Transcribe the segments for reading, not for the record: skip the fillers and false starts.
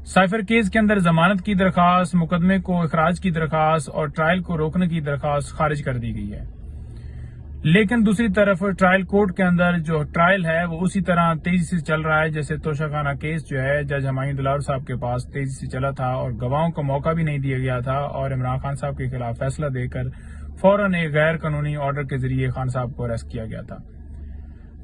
Cipher case کے اندر ضمانت کی درخواست، مقدمے کو اخراج کی درخواست اور ٹرائل کو روکنے کی درخواست خارج کر دی گئی ہے، لیکن دوسری طرف ٹرائل کورٹ کے اندر جو ٹرائل ہے وہ اسی طرح تیزی سے چل رہا ہے جیسے توشہ خانہ کیس جو ہے جج ہمایوں دلار صاحب کے پاس تیزی سے چلا تھا اور گواہوں کو موقع بھی نہیں دیا گیا تھا، اور عمران خان صاحب کے خلاف فیصلہ دے کر فوراً ایک غیر قانونی آرڈر کے ذریعے خان صاحب کو اریسٹ کیا گیا تھا۔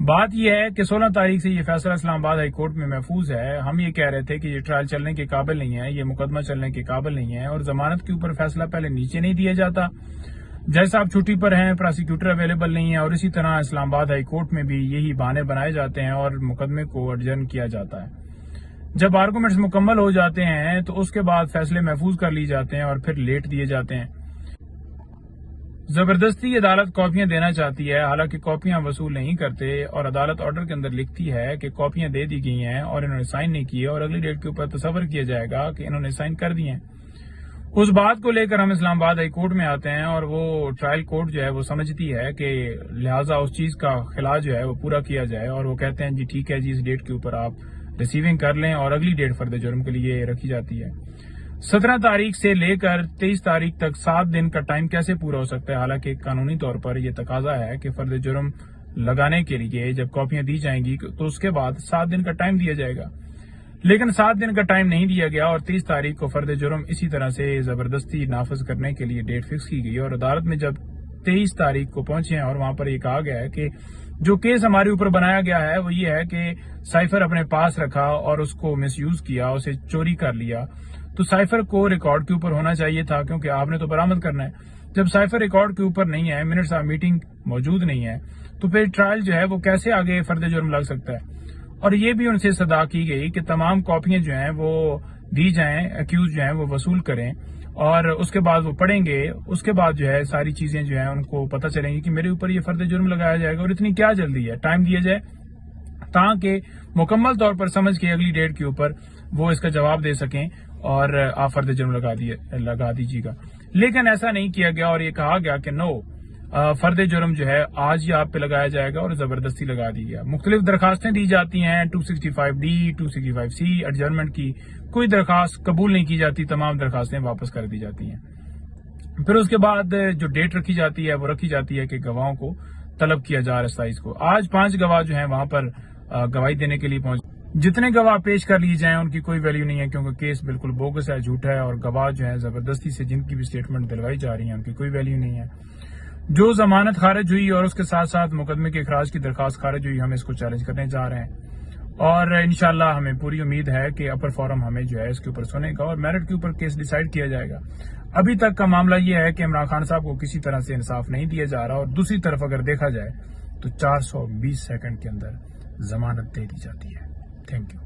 بات یہ ہے کہ 16 تاریخ سے یہ فیصلہ اسلام آباد ہائی کورٹ میں محفوظ ہے۔ ہم یہ کہہ رہے تھے کہ یہ ٹرائل چلنے کے قابل نہیں ہے، یہ مقدمہ چلنے کے قابل نہیں ہے، اور ضمانت کے اوپر فیصلہ پہلے نیچے نہیں دیا جاتا، جج صاحب چھٹی پر ہیں، پراسیکیوٹر اویلیبل نہیں ہے، اور اسی طرح اسلام آباد ہائی کورٹ میں بھی یہی بہانے بنائے جاتے ہیں اور مقدمے کو اڈجرن کیا جاتا ہے۔ جب آرگومنٹس مکمل ہو جاتے ہیں تو اس کے بعد فیصلے محفوظ کر لی جاتے ہیں اور پھر لیٹ دیے جاتے ہیں۔ زبردستی عدالت کاپیاں دینا چاہتی ہے، حالانکہ کاپیاں وصول نہیں کرتے، اور عدالت آرڈر کے اندر لکھتی ہے کہ کاپیاں دے دی گئی ہیں اور انہوں نے سائن نہیں کیے، اور اگلی ڈیٹ کے اوپر تصور کیا جائے گا کہ انہوں نے سائن کر دیے ہیں۔ اس بات کو لے کر ہم اسلام آباد ہائی کورٹ میں آتے ہیں، اور وہ ٹرائل کورٹ جو ہے وہ سمجھتی ہے کہ لہٰذا اس چیز کا خلا جو ہے وہ پورا کیا جائے، اور وہ کہتے ہیں جی ٹھیک ہے جی، اس ڈیٹ کے اوپر آپ ریسیونگ کر لیں، اور اگلی ڈیٹ فرد جرم کے لیے رکھی جاتی ہے۔ 17 تاریخ سے لے کر 23 تاریخ تک 7 دن کا ٹائم کیسے پورا ہو سکتا ہے؟ حالانکہ قانونی طور پر یہ تقاضا ہے کہ فرد جرم لگانے کے لیے جب کاپیاں دی جائیں گی تو اس کے بعد 7 دن کا ٹائم دیا جائے گا، لیکن 7 دن کا ٹائم نہیں دیا گیا، اور 23 تاریخ کو فرد جرم اسی طرح سے زبردستی نافذ کرنے کے لیے ڈیٹ فکس کی گئی، اور عدالت میں جب 23 تاریخ کو پہنچے ہیں اور وہاں پر یہ کہا گیا ہے کہ جو کیس ہمارے اوپر بنایا گیا ہے وہ یہ ہے کہ سائفر اپنے پاس رکھا اور اس کو مس یوز کیا، اسے چوری کر لیا، تو سائفر کو ریکارڈ کے اوپر ہونا چاہیے تھا کیونکہ آپ نے تو برآمد کرنا ہے۔ جب سائفر ریکارڈ کے اوپر نہیں ہے، منٹس آف میٹنگ موجود نہیں ہے، تو پھر ٹرائل جو ہے وہ کیسے آگے فرد جرم لگ سکتا ہے؟ اور یہ بھی ان سے صدا کی گئی کہ تمام کاپیاں جو ہیں وہ دی جائیں، اکیوز جو ہیں وہ وصول کریں، اور اس کے بعد وہ پڑھیں گے، اس کے بعد جو ہے ساری چیزیں جو ہیں ان کو پتہ چلیں گی کہ میرے اوپر یہ فرد جرم لگایا جائے گا، اور اتنی کیا جلدی ہے، ٹائم دیا جائے تاکہ مکمل طور پر سمجھ کے اگلی ڈیٹ کے اوپر وہ اس کا جواب دے سکیں اور آپ فرد جرم لگا دیجیے گا۔ لیکن ایسا نہیں کیا گیا، اور یہ کہا گیا کہ نو، فرد جرم جو ہے آج ہی آپ پہ لگایا جائے گا، اور زبردستی لگا دی گیا۔ مختلف درخواستیں دی جاتی ہیں، 265D 265C ایڈجرنمنٹ کی، کوئی درخواست قبول نہیں کی جاتی، تمام درخواستیں واپس کر دی جاتی ہیں۔ پھر اس کے بعد جو ڈیٹ رکھی جاتی ہے وہ رکھی جاتی ہے کہ گواہوں کو طلب کیا جا رہا ہے 27 کو۔ آج 5 گواہ جو ہیں وہاں پر گواہی دینے کے لیے پہنچ، جتنے گواہ پیش کر لیے جائیں ان کی کوئی ویلیو نہیں ہے، کیونکہ کیس بالکل بوگس ہے، جھوٹا ہے، اور گواہ جو ہیں زبردستی سے جن کی بھی سٹیٹمنٹ دلوائی جا رہی ہیں ان کی کوئی ویلیو نہیں ہے۔ جو ضمانت خارج ہوئی اور اس کے ساتھ ساتھ مقدمے کے اخراج کی درخواست خارج ہوئی، ہم اس کو چیلنج کرنے جا رہے ہیں، اور انشاءاللہ ہمیں پوری امید ہے کہ اپر فورم ہمیں جو ہے اس کے اوپر سنے گا اور میرٹ کے اوپر کیس ڈیسائیڈ کیا جائے گا۔ ابھی تک کا معاملہ یہ ہے کہ عمران خان صاحب کو کسی طرح سے انصاف نہیں دیا جا رہا، اور دوسری طرف اگر دیکھا جائے تو 420 سیکنڈ کے اندر ضمانت دے دی جاتی ہے۔ Thank you.